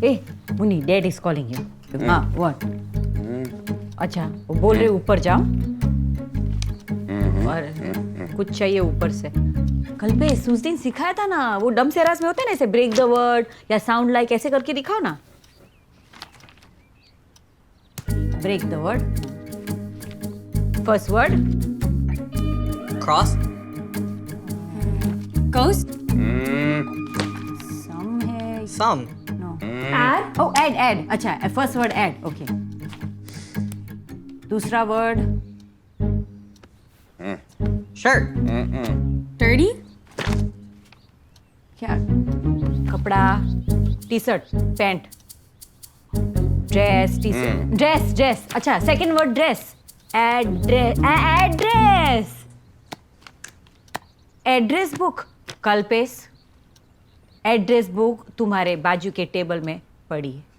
A Munni, dad is calling you. हाँ, what? अच्छा, वो बोल रहे ऊपर जाओ और कुछ चाहिए ऊपर से. कल पे उस दिन सिखाया था ना, वो डम सेरास में होते हैं ना, ऐसे ब्रेक द वर्ड या साउंड लाइक ऐसे करके दिखाओ ना. Break the word. First word cross. Coast. Sum है. Sum. No. Add. Oh add. अच्छा, फर्स्ट वर्ड ऐड. ओके. दूसरा वर्ड शर्ट. Dirty. क्या? कपड़ा. T shirt, pant. Dress, T shirt. Dress. अच्छा, second word dress. Address. Address book. Kalpesh, address book तुम्हारे बाजू के table में पड़ी है.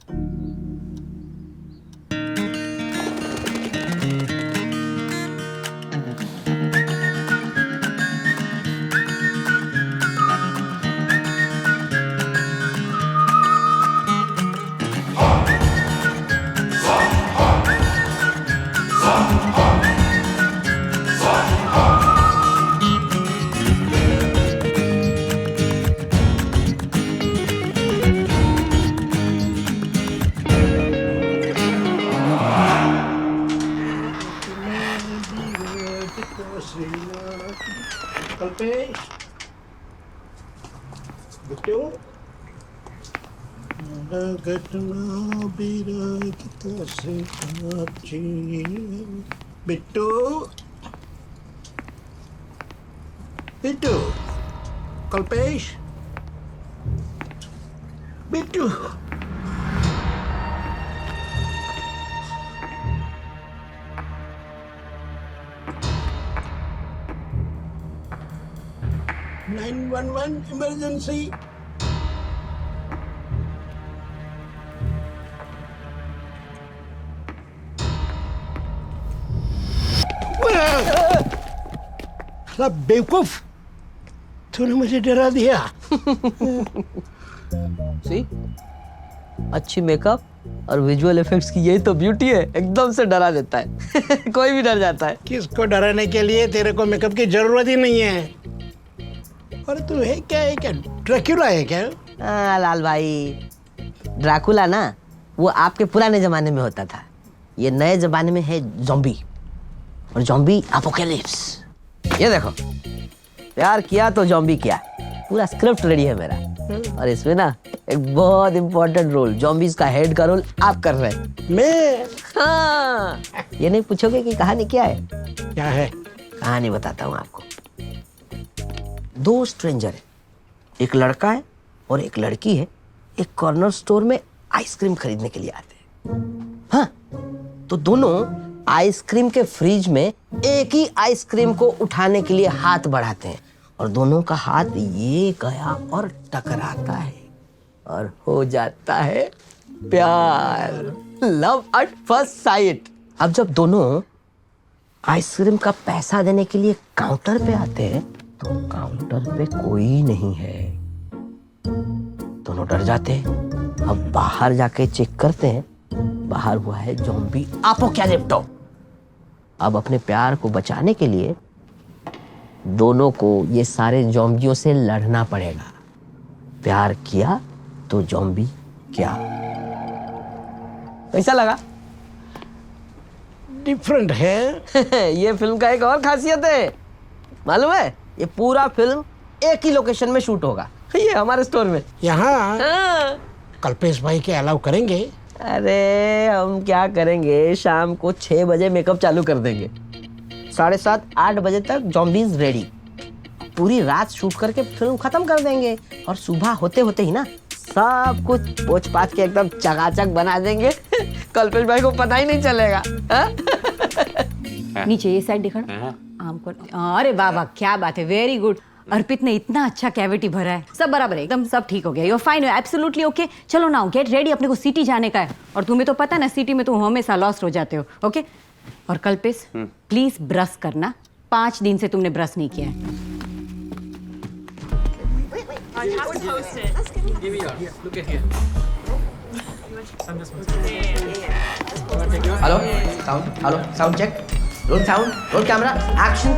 Kalpesh, Bittu, Bittu, Bittu, Kalpesh, Bittu. Nine one one emergency. बेवकूफ, तूने मुझे डरा दिया. सी, अच्छी मेकअप और विजुअल इफेक्ट्स की यही तो ब्यूटी है, एकदम से डरा देता है. कोई भी डर जाता है. किसको डराने के लिए? तेरे को मेकअप की जरूरत ही नहीं है. और तू है क्या ड्रैकुला है क्या? लाल भाई, ड्रैकुला ना वो आपके पुराने जमाने में होता था. ये नए जमाने में है ज़ॉम्बी, और ज़ॉम्बी अपोकैलिप्स. ये देखो, प्यार किया तो ज़ॉम्बी किया. पूरा स्क्रिप्ट रेडी है मेरा, और इसमें ना एक बहुत इंपॉर्टेंट रोल, ज़ॉम्बीज का हेड का रोल आप कर रहे हैं. मैं? हाँ. ये नहीं पूछोगे कि कहानी क्या है? क्या है? कहानी बताता हूँ आपको. दो स्ट्रेंजर है, एक लड़का है और एक लड़की है, एक कॉर्नर स्टोर में आइसक्रीम खरीदने के लिए आते हैं. हाँ, तो दोनों आइसक्रीम के फ्रिज में एक ही आइसक्रीम को उठाने के लिए हाथ बढ़ाते हैं, और दोनों का हाथ ये गया और टकराता है, और हो जाता है प्यार. Love at first sight. अब जब दोनों आइसक्रीम का पैसा देने के लिए काउंटर पे आते हैं, तो काउंटर पे कोई नहीं है. दोनों डर जाते हैं. अब बाहर जाके चेक करते हैं, बाहर हुआ है ज़ॉम्बी अपोकैलिप्टो. अब अपने प्यार को बचाने के लिए दोनों को ये सारे ज़ॉम्बियों से लड़ना पड़ेगा. प्यार किया तो ज़ॉम्बी क्या. कैसा लगा? डिफरेंट है. ये फिल्म का एक और खासियत है, मालूम है? ये पूरा फिल्म एक ही लोकेशन में शूट होगा, ये हमारे स्टोर में. यहाँ हाँ. कल्पेश भाई के अलाउ करेंगे? अरे हम क्या करेंगे, शाम को 6 बजे मेकअप चालू कर देंगे, 7:30-8 बजे तक ज़ॉम्बीज रेडी. पूरी रात शूट करके फिल्म खत्म कर देंगे, और सुबह होते होते ही ना सब कुछ पोंछ पाछ के एकदम चकाचक बना देंगे. कल्पेश भाई को पता ही नहीं चलेगा. नीचे ये साइड दिखा. आम को. अरे वाह वाह, क्या बात है, वेरी गुड. अर्पित ने इतना अच्छा कैविटी भरा है. सब बराबर है, एकदम सब ठीक हो गया. You fine, absolutely okay. चलो नाउ गेट रेडी, अपने को सिटी जाने का है. और तुम्हें तो पता है ना, सिटी में तुम हमेशा लॉस्ट हो जाते हो. ओके. और कल्पेश, प्लीज ब्रश करना. 5 दिन से तुमने ब्रश नहीं किया है. Hello sound check roll camera action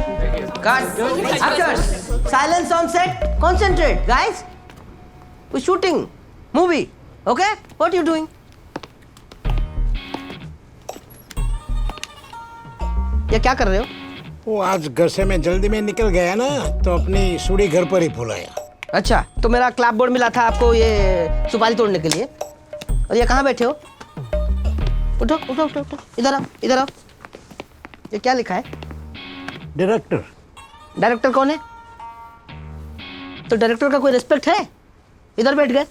cut actors silence on set concentrate guys we shooting movie okay what you doing ये क्या कर रहे हो वो आज घर से मैं जल्दी में निकल गया ना, तो अपनी सूढ़ी घर पर ही भुलाया। अच्छा तो मेरा क्लैप बोर्ड मिला था आपको ये सुपारी तोड़ने के लिए और ये कहाँ बैठे हो उठो उठो उठो उठो इधर आओ ये क्या लिखा है डायरेक्टर। डायरेक्टर कौन है तो डायरेक्टर का कोई रिस्पेक्ट है इधर बैठ गए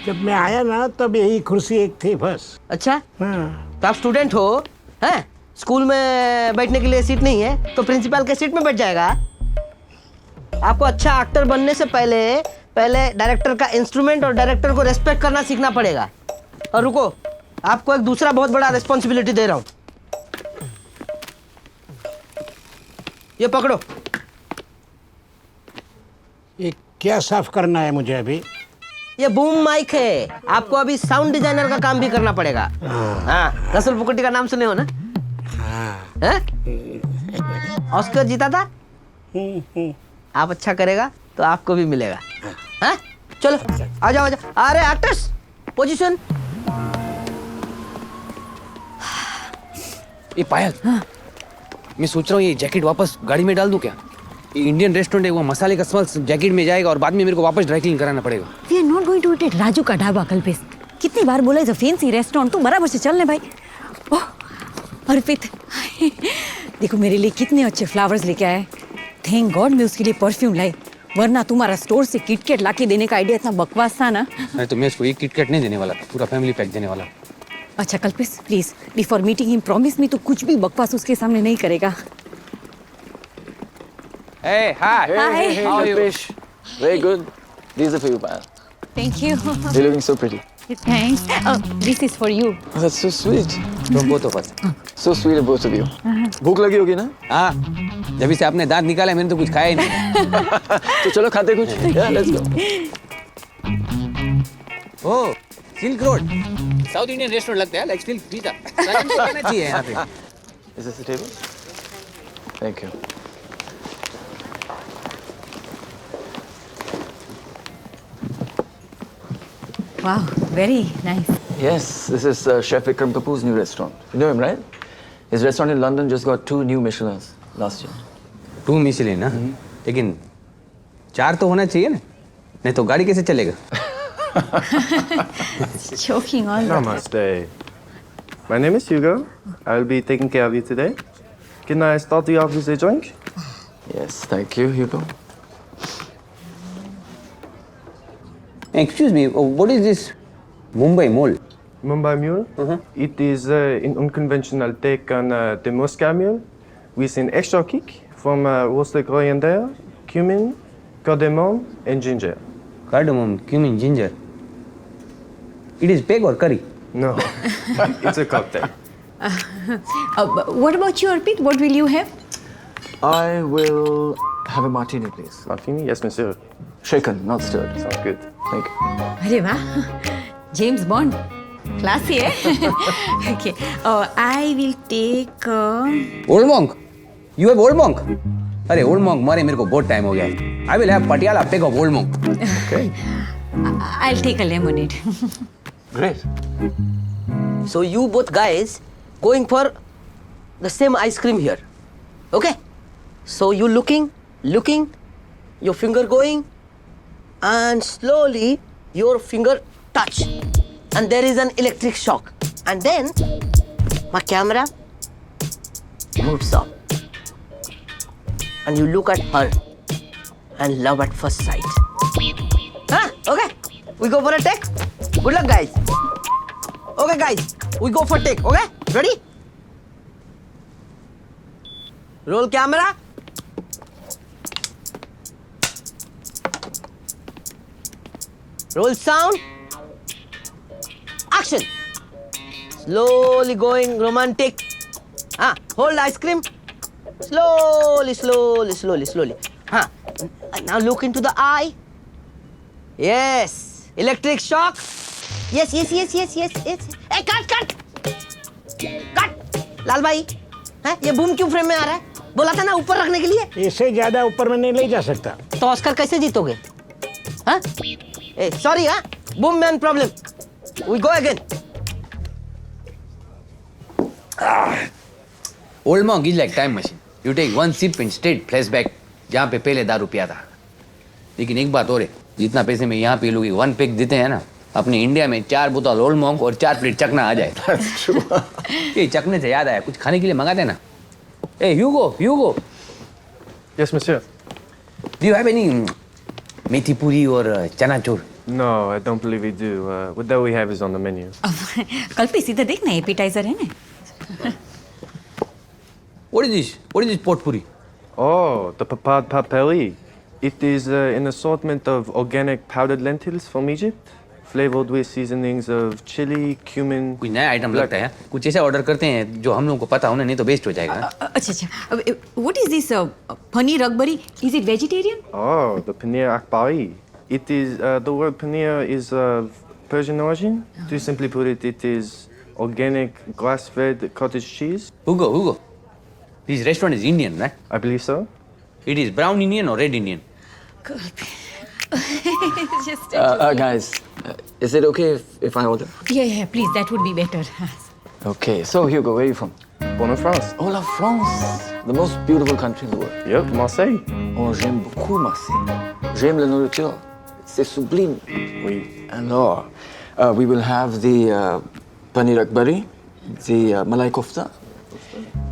जब मैं आया ना तब यही कुर्सी एक थी बस। अच्छा हाँ। तो आप स्टूडेंट हो हैं स्कूल में बैठने के लिए सीट नहीं है तो प्रिंसिपल के सीट में बैठ जाएगा आपको अच्छा एक्टर बनने से पहले डायरेक्टर का इंस्ट्रूमेंट और डायरेक्टर को रेस्पेक्ट करना सीखना पड़ेगा और रुको आपको एक दूसरा बहुत बड़ा रिस्पॉन्सिबिलिटी दे रहा हूं ये पकड़ो ये क्या साफ करना है मुझे अभी? ये बूम माइक है आपको अभी साउंड डिजाइनर का काम भी करना पड़ेगा हाँ रसूल पुकुटी का नाम सुने हो ना हाँ? ऑस्कर जीता था आप अच्छा करेगा तो आपको भी मिलेगा हाँ? चलो आ जाओ अरे एक्टर्स पोजीशन ये पायल मैं सोच रहा हूँ ये जैकेट वापस गाड़ी में डाल दूं क्या ये इंडियन रेस्टोरेंट है वो मसाले का स्मेल जैकेट में जाएगा और बाद में मेरे को वापस ड्राई क्लीन कराना पड़ेगा we are not going to eat at Raju का ढाबा कल्पेश कितनी बार बोला इज अ फैंसी रेस्टोरेंट तू बराबर से चलने भाई ओह अर्पित देखो मेरे लिए कितने अच्छे फ्लावर्स लेके आए थैंक गॉड मैं उसके लिए परफ्यूम लाई वरना तुम्हारा स्टोर से किटकैट लाके देने का आइडिया इतना बकवास था ना नहीं तो मैं इसको एक किटकैट नहीं देने वाला था पूरा फैमिली पैक देने वाला अच्छा Kalpesh please before meeting him promise me तो कुछ भी बकवास उसके सामने नहीं करेगा Hey, hi. Hi. How are you? Fish. Very good. These are for you, Payal. Thank you You're looking so pretty. Thanks this is for you Oh, that's so sweet. तुम both of us. So sweet of both of you. भूख लगी होगी ना? हाँ जब से आपने दांत निकाले मैंने तो कुछ खाया ही नहीं तो चलो खाते कुछ. Yeah, let's go. Oh silk road south Indian restaurant लगता है लाइक सिल्क पिज्जा खाना चाहिए यहाँ पे Is this the table? Thank you. Wow very nice Yes, this is Chef Vikram Kapoor's new restaurant. You know him, right? His restaurant in London just got 2 new Michelins last year. 2 Michelin ना लेकिन 4 तो होना चाहिए ना नहीं तो गाड़ी कैसे चलेगा choking on Namaste. My name is Hugo. I'll be taking care of you today. Can I start you off with a drink? Yes, thank you, Hugo. Excuse me, what is this Mumbai Mole? Mumbai Mule. It is an unconventional take on the Moscow Mule with an extra kick from roasted coriander, cumin, cardamom, and ginger. Cardamom, cumin, ginger. It is peg or curry? No, it's a cocktail. what about you Arpit what will you have I will have a martini, please. Martini? Yes, monsieur. Shaken, not stirred. Sounds good. Thank you. अरे वाह James Bond classy है okay I will take Old monk? You have old monk? अरे old monk मारे मेरे को बहुत time हो गया I will have Patiala peg of old monk. Okay. I will take a lemonade Great. so you both guys going for the same ice cream here okay so you looking your finger going and slowly your finger touch and there is an electric shock and then my camera moves up and you look at her and love at first sight huh okay we go for a take good luck guys okay guys we go for take okay ready roll camera roll sound action slowly going romantic hold ice cream slowly huh now look into the eye yes electric shock yes yes yes yes yes yes ए cut cut cut लाल भाई है ये boom क्यों frame में आ रहा है बोला था ना ऊपर रखने के लिए इससे ज्यादा ऊपर में नहीं ले जा सकता। तो ऑस्कर कैसे जीतोगे हाँ ए सॉरी हाँ boom man problem we go again Old Monk is like time machine you take one sip in straight flashback जहाँ पे पहले दारू पिया था। लेकिन एक बात और है जितना पैसे में यहाँ पी लूँगी वन पैक देते हैं ना अपने इंडिया में 4 बोतल ओल्ड मॉन्क और 4 प्लेट चकना आ जाए। ये चकने से याद आया कुछ खाने के लिए मंगाते ना। ए Hugo Yes, monsieur. Do you have any methi puri और चना चोर? No, I don't believe we do. What that we have is on the menu. Kalpesh इधर देख ना एपिटाइजर है ना। What is this potpourri? Oh, the papad papeli. It is an assortment of organic powdered lentils from Egypt, flavored with seasonings of chili, cumin. कुछ नया item लगता है कुछ ऐसा ऑर्डर करते हैं जो हम लोगों को पता होना नहीं तो वेस्ट हो जाएगा। अच्छा what is this paneer Akbari is it vegetarian? Oh, the paneer akbari. It is the word paneer is Persian origin. To simply put it, it is organic grass-fed cottage cheese. Hugo, this restaurant is Indian, right? I believe so. It is brown Indian or red Indian? Just Guys, is it okay if I order? yeah, please, that would be better. Okay, so Hugo, where are you from? Born in France. Oh, la France, the most beautiful country in the world. Yep, Marseille. Oh, j'aime beaucoup Marseille. J'aime la nourriture. C'est sublime. Oui. Alors, we will have the paneer akbari, the malai kofta.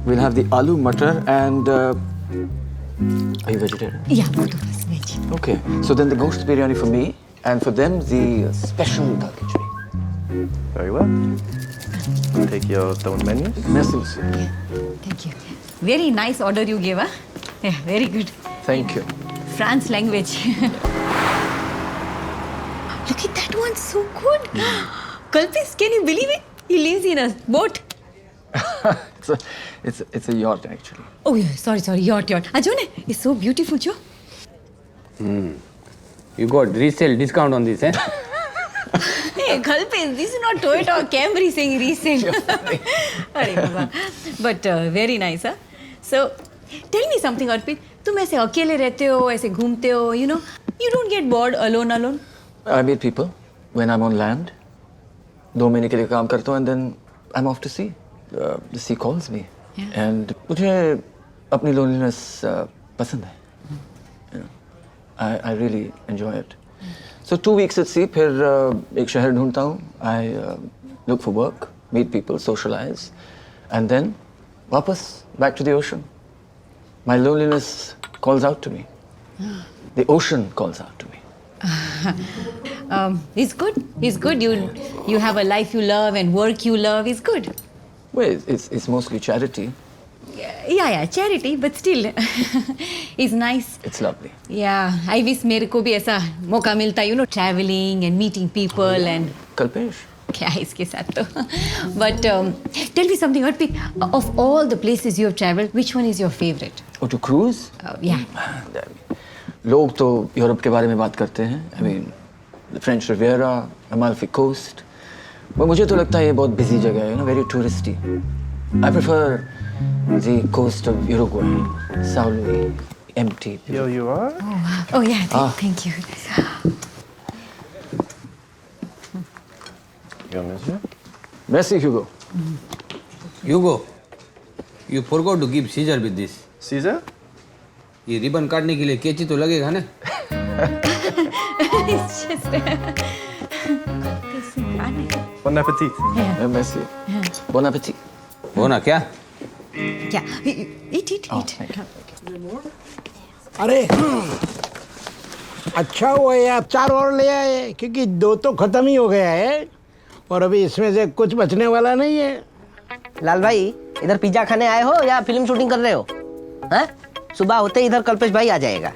We'll have the aloo matar and. Are you vegetarian? Yeah, both of us veg. Okay. So then the ghost biryani for me, and for them the special dal khichdi. Very well. Take your own menus. Merci, monsieur. Thank you. Very nice order you gave, huh? Yeah, very good. Thank you. France language. Look at that one, so good. Kalpesh, can you believe it? He lives in a boat. it's a yacht actually. Oh yeah, sorry, yacht. Ah, jo ne, it's so beautiful, jo. You got resale discount on this, eh? Hey, Kalpesh, this is not Toyota or Camry saying resale. Arey baba. But very nice, huh? So, tell me something, Arpit. तुम ऐसे अकेले रहते हो, ऐसे घूमते हो, you know, you don't get bored alone. I meet people when I'm on land. 2 महीने के लिए काम करता हूँ and then I'm off to sea. The sea calls me. Yeah. And मुझे अपनी loneliness पसंद है. You know, I really enjoy it. So 2 weeks at sea, फिर एक शहर ढूंढता हूँ. I look for work, meet people, socialize, and then वापस back to the ocean. My loneliness calls out to me. The ocean calls out to me. It's good. You have a life you love and work you love. It's good. Well, it's mostly charity. Yeah, charity, but still, it's nice. It's lovely. Yeah, I wish मेरे को भी ऐसा मौका मिलता, you know, traveling and meeting people and Kalpesh. क्या है इसके साथ तो. But tell me something, Arpit. Of all the places you have traveled, which one is your favorite? Oh, to cruise? Yeah. लोग तो यूरोप के बारे में बात करते हैं. I mean, the French Riviera, Amalfi Coast. पर मुझे तो लगता है ये बहुत busy जगह है, you know, very touristy. I prefer the coast of Uruguay, Sao Luis, empty. Here you are. Oh yeah, thank you. Your monsieur. Merci, Hugo. Hugo, you forgot to give scissor with this. Caesar? ये ribbon काटने के लिए कैंची तो लगेगा ना? It's just. Bon appetit. Merci. Bon appétit. हो ना क्या? क्या? Eat. अरे अच्छा हुआ ये आप 4 और ले आए क्योंकि 2 तो खत्म ही हो गया है और अभी इसमें से कुछ बचने वाला नहीं है. लाल भाई इधर पिज्जा खाने आए हो या फिल्म शूटिंग कर रहे हो हैं? सुबह होते ही इधर कल्पेश भाई आ जाएगा.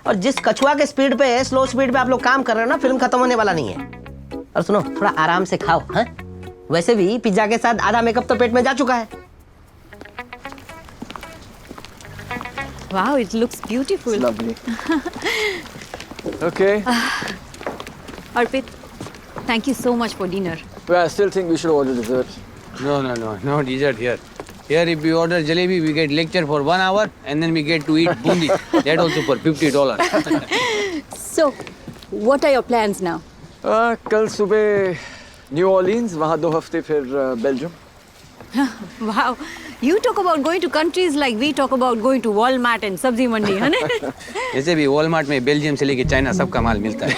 और जिस कछुआ के स्पीड पे स्लो स्पीड पे आप लोग काम कर रहे हो ना फिल्म खत्म होने वाला नहीं है. और सुनो थोड़ा आराम से खाओ. हैं? वैसे भी पिज्जा के साथ आधा मेकअप तो पेट में जा चुका है. Wow, it looks beautiful. Lovely. Okay. Arpit, thank you so much for dinner. But I still think we should order dessert. No dessert here. Here, if we order jalebi, we get lecture for 1 hour, and then we get to eat bundi. That also for $50. So, what are your plans now? कल सुबह new Orleans, वहाँ 2 हफ्ते फिर Belgium. Wow, you talk about going to countries like we talk about going to Walmart and Sabzi Mandi, है ना? जैसे भी Walmart में बेल्जियम से लेके चाइना सबका माल मिलता है.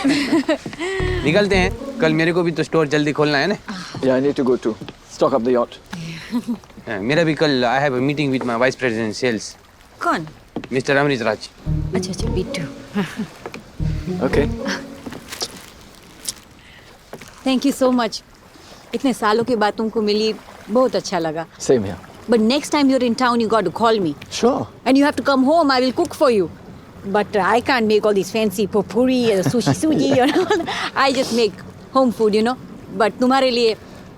निकलते हैं. कल मेरे को भी तो स्टोर जल्दी खोलना है ना. Yeah, I need to go too. Stock up the yacht. मेरा भी कल I have a meeting with my vice president sales कौन? मिस्टर अमृत राज. अच्छा, Bittu. Okay. Thank you so much. इतने सालों के बाद तुमको मिली, बहुत अच्छा लगा. Same here. But next time you're in town, you got to call me. Sure. And you have to come home. I will cook for you. But I can't make all these fancy popuri and sushi and all. I just make home food, you know. But तुम्हारे लिए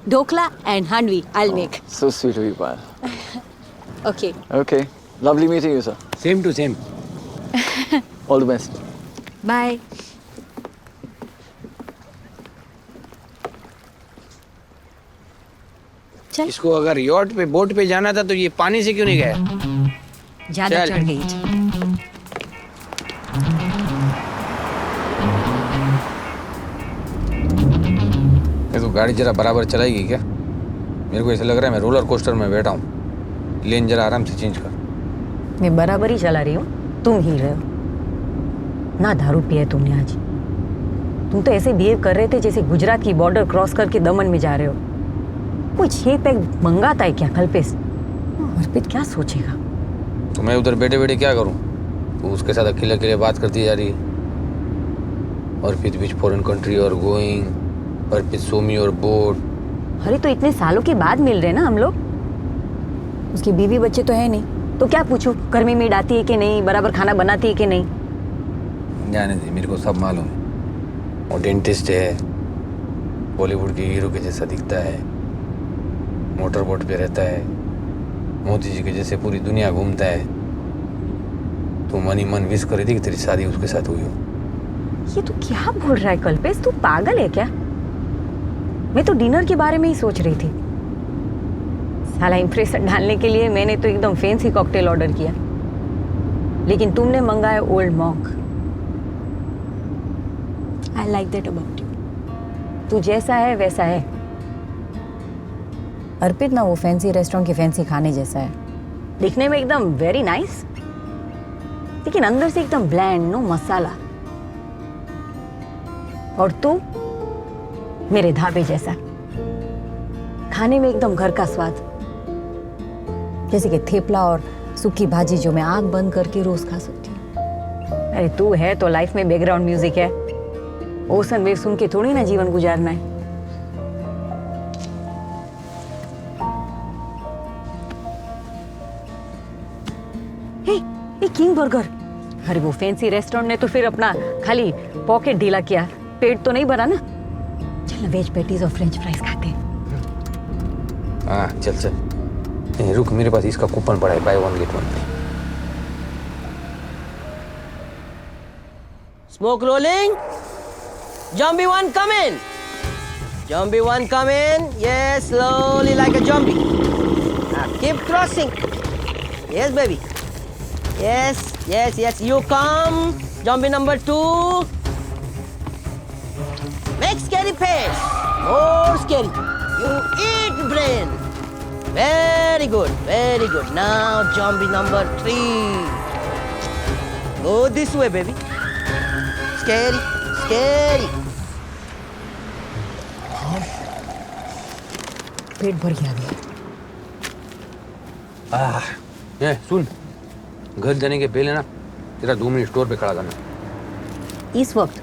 dhokla and handvi I'll make. So sweet of you, Payal. Okay. Okay. Lovely meeting you, sir. Same to same. All the best. Bye. चल, इसको अगर yacht पे boat पे जाना था तो ये पानी से क्यों नहीं गया? ज्यादा चल। चढ़ गई. ये तो गाड़ी जरा बराबर चलाएगी क्या? मेरे को ऐसा लग रहा है मैं रोलर कोस्टर में बैठा हूँ. लेन जरा आराम से चेंज कर. मैं बराबर ही चला रही हूँ, तुम हिल रहे हो. ना दारू पिया है तुमने आज. तुम तो ऐसे बिहेव कर रहे थे जैसे गुजरात की बॉर्डर क्रॉस करके दमन में जा रहे हो. कोई 6 पैक मंगाता है क्या कल्पेश? अर्पित क्या सोचेगा? तो मैं उधर बैठे बैठे क्या करूँ? तो उसके साथ अकेले अकेले बात करती जा रही है. अर्पित विच फॉरेन कंट्री और going, Arpit show me your boat. अरे तो इतने सालों के बाद मिल रहे ना हम लोग. उसकी बीवी बच्चे तो है नहीं, तो क्या पूछूं? गर्मी में आती है कि नहीं, बराबर खाना बनाती है कि नहीं? जाने दे, मेरे को सब मालूम है. वो डेंटिस्ट है, बॉलीवुड के हीरो के जैसा दिखता है, मोटर बोट पे रहता है, मोदी जी के जैसे पूरी दुनिया घूमता है. तो मन ही मन विश कर रही थी कि तेरी शादी उसके साथ हुई हो. ये तू क्या बोल रहा है कल्पेश? तू पागल है क्या? मैं तो डिनर के बारे में ही सोच रही थी. साला इंप्रेशन डालने के लिए मैंने तो एकदम फैंसी कॉकटेल ऑर्डर किया, लेकिन तुमने मंगाया old monk. I like that about you. तू जैसा है वैसा है. अर्पित ना वो फैंसी रेस्टोरेंट के फैंसी खाने जैसा है. दिखने में एकदम वेरी नाइस, लेकिन अंदर से एकदम ब्लैंड, नो मसाला. और तू मेरे ढाबे जैसा, खाने में एकदम घर का स्वाद, जैसे कि थेपला और सूखी भाजी जो मैं आंख बंद करके रोज खा सकती हूँ. अरे तू है तो लाइफ में बैकग्राउंड म्यूजिक है. ओसन वेव सुन के थोड़ी ना जीवन गुजारना है. हे, किंग बर्गर. अरे वो फैंसी रेस्टोरेंट ने तो फिर अपना खाली पॉकेट ढीला किया, पेट तो नहीं भरा ना. चल ना वेज पैटीज और फ्रेंच फ्राइज खाते हैं. हाँ चल चल. नहीं, रुक, मेरे पास इसका कूपन पड़ा है, bye 1 get 1 free. Smoke rolling. Zombie 1 come in. Zombie 1 come in. Yes, slowly like a zombie. Now keep crossing. Yes, baby. Yes, yes, yes. You come. Zombie number 2. Make scary face. More scary. You eat brain. Very good, very good. Now zombie number 3. Go this way, baby. Scary, scary. पेट भर गया अभी. ये सुन, घर जाने के पहले ना तेरा 2 मिनट स्टोर पे खड़ा करना. इस वक्त?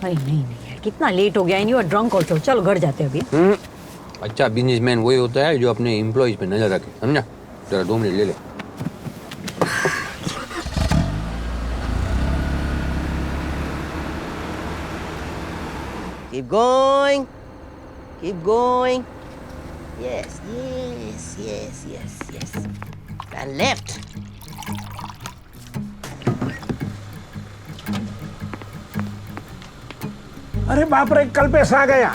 अरे नहीं यार, कितना लेट हो गया. And you are drunk also. चलो घर जाते हैं अभी. अच्छा बिजनेसमैन वही होता है जो अपने एम्प्लॉइज पे नजर रखे, समझा? जरा 2 मिनट ले ले. Keep going. Keep going. Yes, yes, yes, yes, yes. And left. अरे बाप रे, कल पैसा आ गया।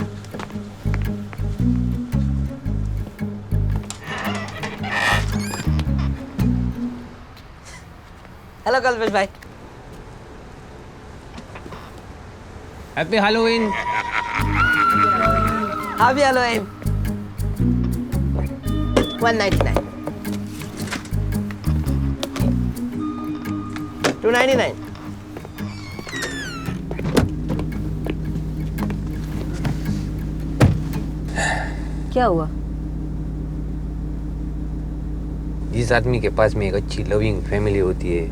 हेलो कल्पेश भाई। Happy Halloween. Happy Halloween. 199. 299. क्या हुआ? जिस आदमी के पास में एक अच्छी लविंग फैमिली होती है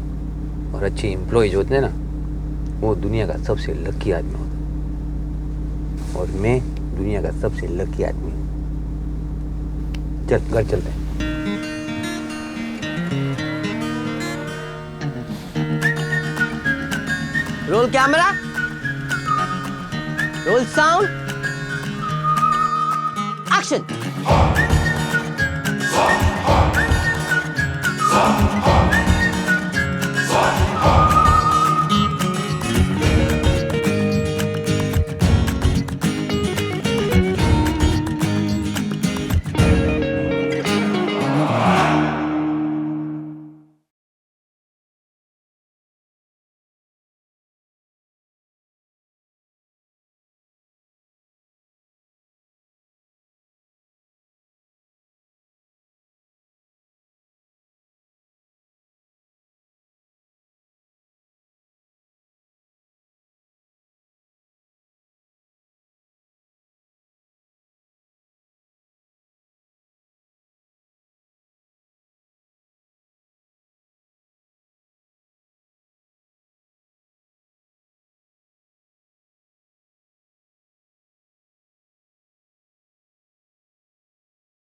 और अच्छे एम्प्लॉयज होते हैं ना, वो दुनिया का सबसे लकी आदमी होता है। और मैं दुनिया का सबसे लकी आदमी हूँ। चल घर चलते हैं। Roll camera. Roll sound. Action.